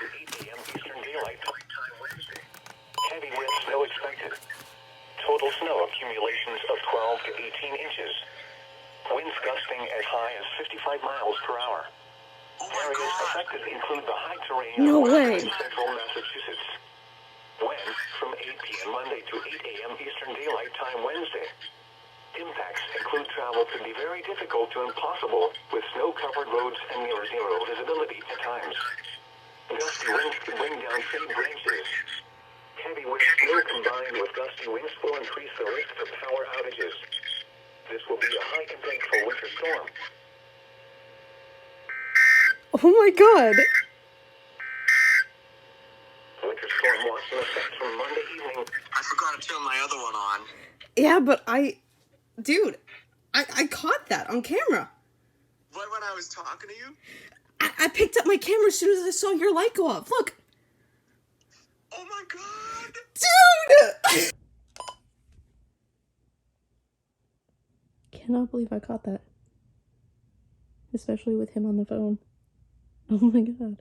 to 8 a.m. Eastern Daylight Time Wednesday. Heavy with snow expected. Total snow accumulations of 12 to 18 inches. Winds gusting as high as 55 miles per hour. Areas affected include the high terrain of western and central Massachusetts. When from 8 p.m. Monday to 8 a.m. Eastern Daylight Time Wednesday. Impacts include travel could be very difficult to impossible with snow-covered roads and near zero visibility at times. Gusty winds could bring down tree branches. Heavy with snow combined with gusty winds will increase the risk for power outages. This will be a high impact for winter storm. Oh my god. Winter storm watch in effect from Monday evening. I forgot to turn my other one on. Yeah, but Dude, I caught that on camera. What, when I was talking to you? I picked up my camera as soon as I saw your light go off. Look. Oh my god! Dude! Cannot believe I caught that. Especially with him on the phone. Oh my god.